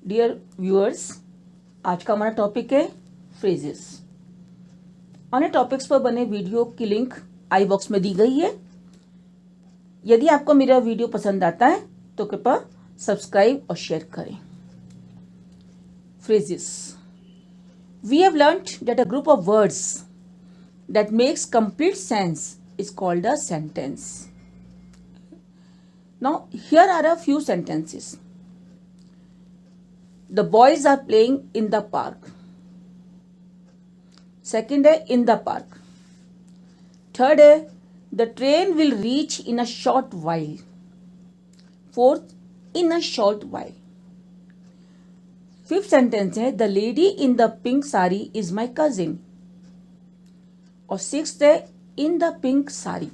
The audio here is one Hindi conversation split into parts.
डियर व्यूअर्स, आज का हमारा टॉपिक है फ्रेजेस। अन्य टॉपिक्स पर बने वीडियो की लिंक आई बॉक्स में दी गई है। यदि आपको मेरा वीडियो पसंद आता है तो कृपया सब्सक्राइब और शेयर करें। Phrases, we have learned that a group of words that makes complete sense is called a sentence. Now, here are a few sentences. The boys are playing in the park. Second है in the park. Third है the train will reach in a short while. Fourth, in a short while. Fifth sentence है the lady in the pink sari is my cousin. और सिक्स्थ है in the pink sari.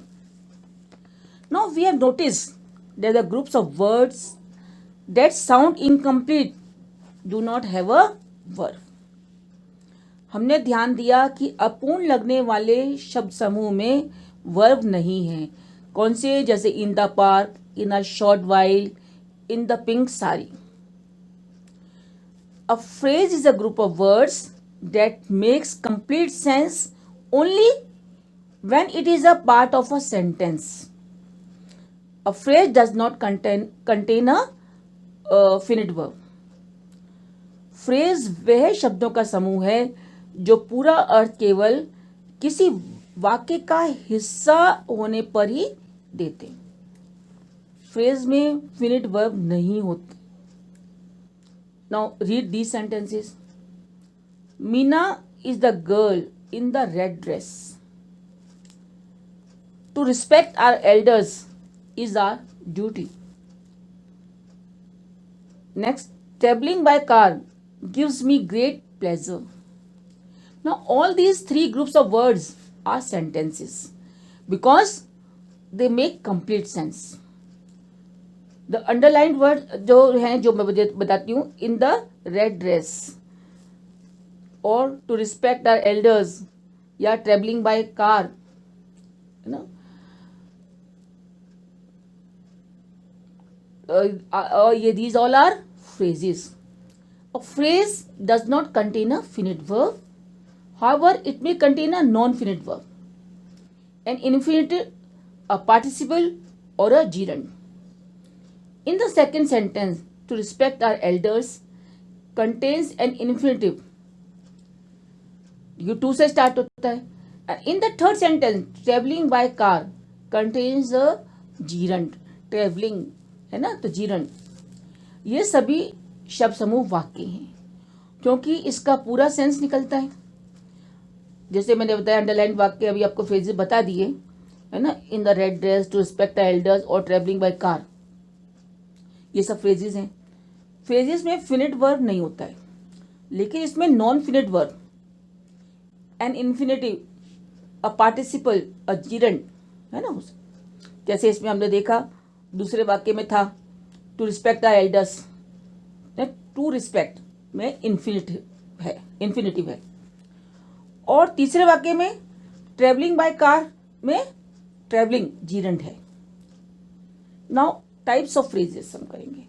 Now we have noticed that the groups of words that sound incomplete do not have a verb. हमने ध्यान दिया कि अपूर्ण लगने वाले शब्द समूह में वर्ब नहीं है। कौन से? जैसे in the park, in a short while, in the pink sari. A phrase is a group of words that makes complete sense only when it is a part of a sentence. A phrase does not contain a finite verb. Phrase वह शब्दों का समूह है जो पूरा अर्थ केवल किसी वाक्य का हिस्सा होने पर ही देते। फ्रेज में फिनिट वर्ब नहीं होते। Now read these sentences. Meena is the girl in the red dress. To respect our elders is our duty. Next, traveling by car gives me great pleasure. Now, all these three groups of words are sentences because they make complete sense. The underlined word जो हैं, जो मैं बताती हूँ, in the red dress और टू रिस्पेक्ट आवर एल्डर्स या ट्रेवलिंग बाय कार, है ना। ये these all are phrases. A phrase does not contain a finite verb, however it may contain a non finite verb, an infinitive, a participle or a gerund. In the second sentence, to respect our elders contains an infinitive, यू टू से स्टार्ट होता है। In the third sentence, travelling by car contains a gerund, travelling है ना, तो जीरंड। ये सभी शब्द समूह वाक्य हैं क्योंकि इसका पूरा सेंस निकलता है। जैसे मैंने बताया, अंडरलाइन वाक्य अभी आपको फ्रेजेस बता दिए, है ना। In the red dress, to respect the elders और ट्रेवलिंग बाय कार, ये सब फ्रेजेस हैं। फ्रेजेस में फिनिट वर्ब नहीं होता है, लेकिन इसमें non finite verb, an infinitive, a participle, a gerund, है ना। जैसे इसमें हमने देखा, दूसरे वाक्य में था to respect the elders, to respect में इन्फिनिटिव है। और तीसरे वाक्य में ट्रेवलिंग बाय कार में ट्रेवलिंग जीरंड है। नाउ टाइप्स ऑफ फ्रेजेस हम करेंगे।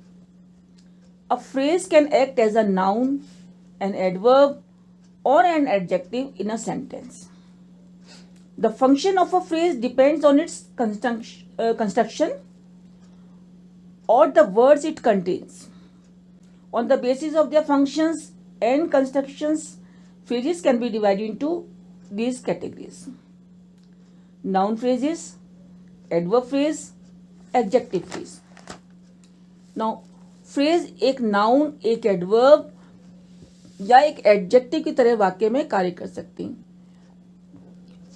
A phrase can act as a noun, an adverb or an adjective in a sentence. The function of a phrase depends on its construction or the words it contains. On the basis of their functions and constructions, phrases can be divided into these categories: noun phrases, adverb phrase, adjective phrase. Now, phrase एक noun, एक adverb या एक एडजेक्टिव की तरह वाक्य में कार्य कर सकती हैं।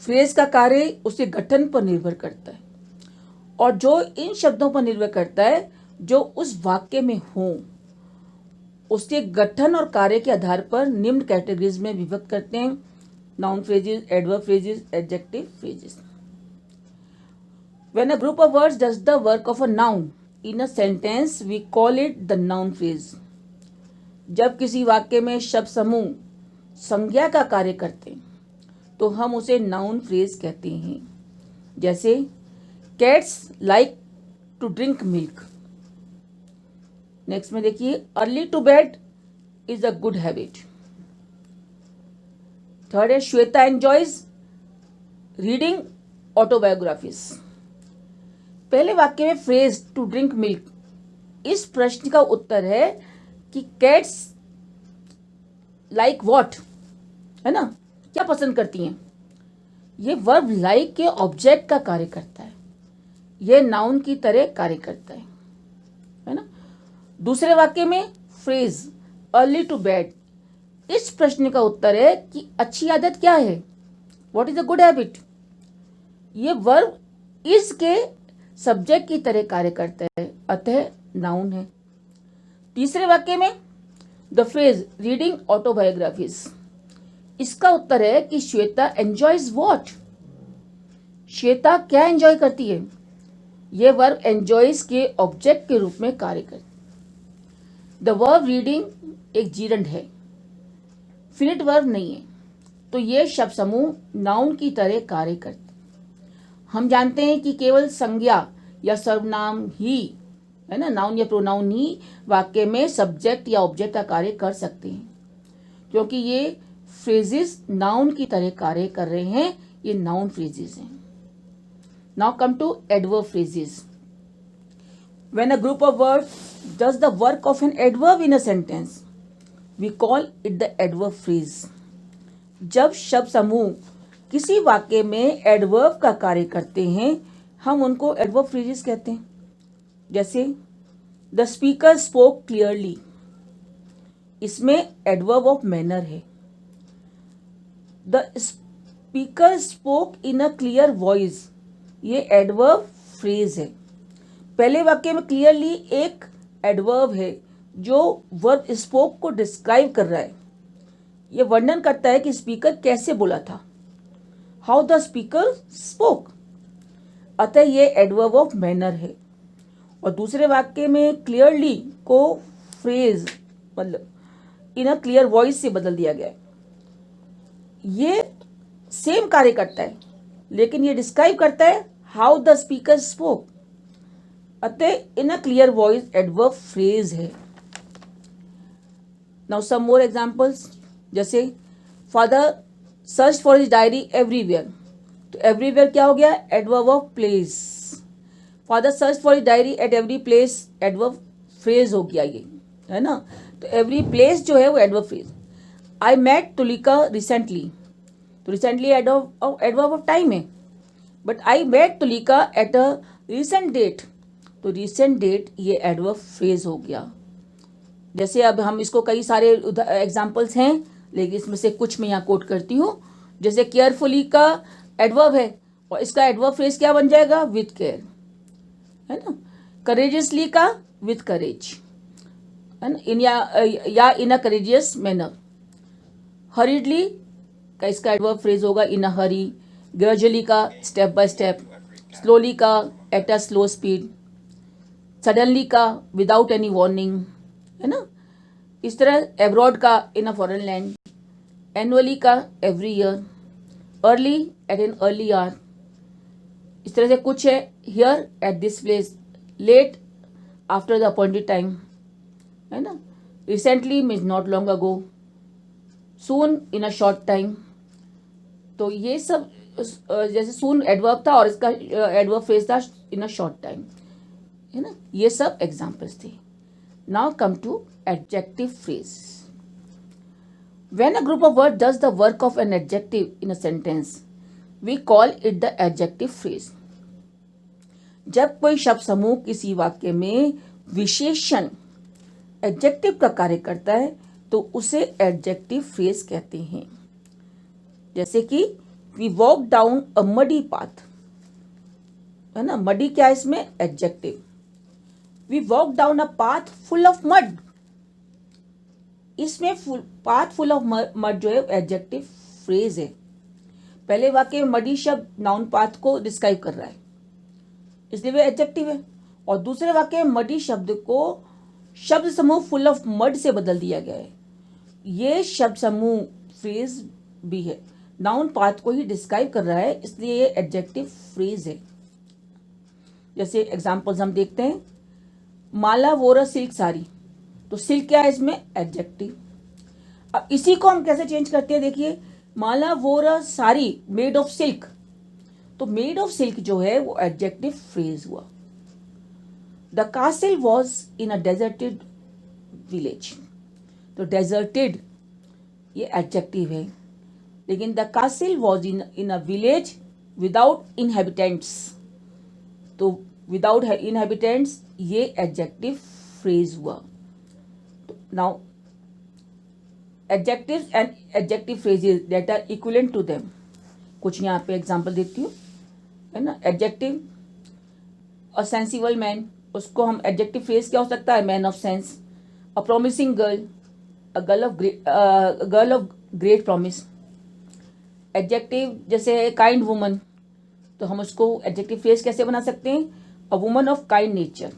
फ्रेज का कार्य उसके गठन पर निर्भर करता है और जो इन शब्दों पर निर्भर करता है जो उस वाक्य में हो, उसके गठन और कार्य के आधार पर निम्न कैटेगरीज में विभक्त करते हैं: noun phrases, adverb phrases, adjective phrases. When a group of words does the work of a noun in a sentence, we call it the noun phrase. जब किसी वाक्य में शब्द समूह संज्ञा का कार्य करते हैं तो हम उसे नाउन फ्रेज कहते हैं। जैसे cats like to drink milk. Next में देखिए, early to bed is a good habit. Third है श्वेता एंजॉयज रीडिंग ऑटोबायोग्राफीज। पहले वाक्य में फ्रेज टू ड्रिंक मिल्क, इस प्रश्न का उत्तर है कि कैट्स लाइक व्हाट, है ना, क्या पसंद करती हैं। ये वर्ब लाइक के ऑब्जेक्ट का कार्य करता है, ये नाउन की तरह कार्य करता है ना। दूसरे वाक्य में फ्रेज अर्ली टू बेड, इस प्रश्न का उत्तर है कि अच्छी आदत क्या है, what is a good habit. ये वर्ब इज के सब्जेक्ट की तरह कार्य करता है, अतः नाउन है। तीसरे वाक्य में द फ्रेज रीडिंग ऑटोबायोग्राफीज, इसका उत्तर है कि श्वेता एंजॉयज व्हाट, श्वेता क्या एंजॉय करती है। यह वर्ब एंजॉयज के ऑब्जेक्ट के रूप में कार्य करती है। द वर्ब रीडिंग एक जीरंड है, फिनिट वर्ब नहीं है, तो यह शब्द समूह नाउन की तरह कार्य करता है। हम जानते हैं कि केवल संज्ञा या सर्वनाम ही, है ना, नाउन या प्रोनाउन ही वाक्य में सब्जेक्ट या ऑब्जेक्ट का कार्य कर सकते हैं, क्योंकि ये फ्रेजेस नाउन की तरह कार्य कर रहे हैं, ये नाउन फ्रेजेस हैं। Now come to adverb phrases. When a group of words does the work of an adverb in a sentence, we call it the adverb phrase. जब शब्द समूह किसी वाक्य में एडवर्ब का कार्य करते हैं, हम उनको एडवर्ब फ्रेजेस कहते हैं। जैसे द स्पीकर स्पोक क्लियरली, इसमें एडवर्ब ऑफ मैनर है। The speaker spoke in a clear voice, ये एडवर्ब फ्रेज है। पहले वाक्य में क्लियरली एक एडवर्ब है जो वर्ब स्पोक को डिस्क्राइब कर रहा है, ये वर्णन करता है कि स्पीकर कैसे बोला था, हाउ द स्पीकर स्पोक, अतः ये एडवर्ब ऑफ मैनर है। और दूसरे वाक्य में क्लियरली को फ्रेज मतलब इन अ क्लियर वॉइस से बदल दिया गया है। ये सेम कार्य करता है, लेकिन ये डिस्क्राइब करता है हाउ द स्पीकर स्पोक, अतः in a clear voice adverb phrase है। नाउ सम मोर एग्जांपल्स, जैसे father search for his diary everywhere, तो एवरीवेयर क्या हो गया, adverb of place. Father search for his diary at every place, adverb phrase हो गया ये, है ना। तो एवरी प्लेस जो है वो adverb phrase. I met Tulika recently, तो रिसेंटली एडवर्ब ऑफ टाइम है, but I met Tulika at a recent date, तो रिसेंट डेट ये एडवर्ब फ्रेज हो गया। जैसे अब हम इसको कई सारे एग्जाम्पल्स हैं, लेकिन इसमें से कुछ मैं यहाँ कोट करती हूँ। जैसे केयरफुली का एडवर्ब है और इसका एडवर्ब फ्रेज क्या बन जाएगा, विथ केयर, है ना। करेजियसली का विथ करेज, है ना, या इन अ करेजियस मैनर। हरीडली का इसका एडवर्ब फ्रेज होगा इन अ हरी। ग्रेजुअली का स्टेप बाय स्टेप। स्लोली का at a slow speed. Suddenly का विदाउट एनी वार्निंग, है ना। इस तरह एब्रॉड का in a foreign land. Annually का every year. Early at an early hour. इस तरह से कुछ है, here at this place. Late after the appointed time, है ना। Recently means not long ago. Soon in a short time. तो ये सब जैसे सून एडवर्ब था और इसका एडवर्ब फ्रेज था इन अ शॉर्ट टाइम, है ना। ये सब एग्जाम्पल्स थे। Now come to adjective phrase. When a group of words does the work of an adjective in a sentence, we call it the adjective phrase. जब कोई शब्द समूह किसी वाक्य में विशेषण एडजेक्टिव का कार्य करता है तो उसे एडजेक्टिव फ्रेज कहते हैं। जैसे कि we walk down a muddy path, है ना। मडी क्या है इसमें, adjective. We walk down a path full of mud, इसमें पाथ फुल ऑफ मड जो है एडजेक्टिव फ्रेज है। पहले वाक्य में मडी शब्द नाउन पाथ को डिस्क्राइब कर रहा है, इसलिए वे एडजेक्टिव है। और दूसरे वाक्य में मडी शब्द को शब्द समूह फुल ऑफ मड से बदल दिया गया है, ये शब्द समूह फ्रेज भी है, नाउन पाथ को ही डिस्क्राइब कर रहा है, इसलिए ये एडजेक्टिव फ्रेज है। जैसे एग्जाम्पल्स हम देखते हैं, माला वोर अ सिल्क साड़ी, तो सिल्क क्या है इसमें, एडजेक्टिव। अब इसी को हम कैसे चेंज करते हैं, देखिए Mala wore sari made of silk, तो मेड ऑफ सिल्क जो है वो एडजेक्टिव फ्रेज हुआ। The castle was in a deserted village, तो डेजर्टेड ये एडजेक्टिव है, लेकिन the castle was in a village without inhabitants, तो विदाउट इनहेबिटेंट्स ये एडजेक्टिव फ्रेज हुआ। Now adjectives and adjective phrases that are equivalent to them, कुछ यहाँ पे एग्जांपल देती हूँ, है ना। एडजेक्टिव अ सेंसिबल मैन, उसको हम एडजेक्टिव फ्रेज क्या हो सकता है, man of sense. A promising girl, a girl of great promise. Adjective जैसे काइंड वुमन, तो हम उसको एडजेक्टिव फ्रेज कैसे बना सकते हैं, a woman of kind nature,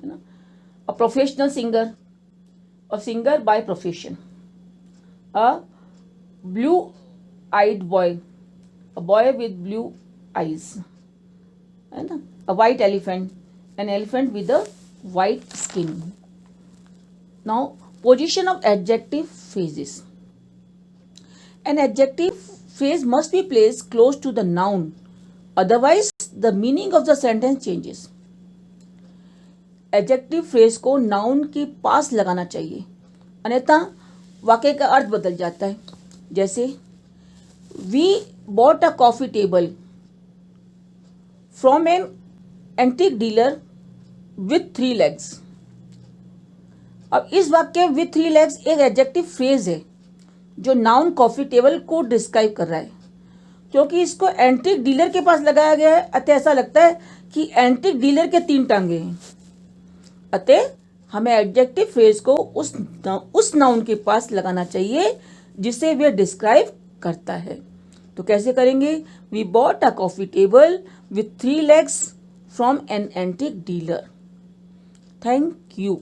है ना। A professional singer, a singer by profession. A blue eyed boy, a boy with blue eyes, है ना। A white elephant, an elephant with a white skin. Now position of adjective phrases, an adjective phrase must be placed close to the noun, otherwise the meaning of the sentence changes. Adjective phrase को नाउन के पास लगाना चाहिए, अन्यथा वाक्य का अर्थ बदल जाता है। जैसे we bought a coffee table from an antique dealer with 3 legs। अब इस वाक्य विथ 3 legs एक एडजेक्टिव फ्रेज है जो नाउन कॉफी टेबल को डिस्क्राइब कर रहा है। क्योंकि इसको एंटीक डीलर के पास लगाया गया है, अतः ऐसा लगता है कि एंटीक डीलर के 3 टांगे हैं, अतः हमें एडजेक्टिव फ्रेज को उस नाउन के पास लगाना चाहिए जिसे वह डिस्क्राइब करता है। तो कैसे करेंगे, we bought a coffee table with 3 legs from an antique dealer. Thank you.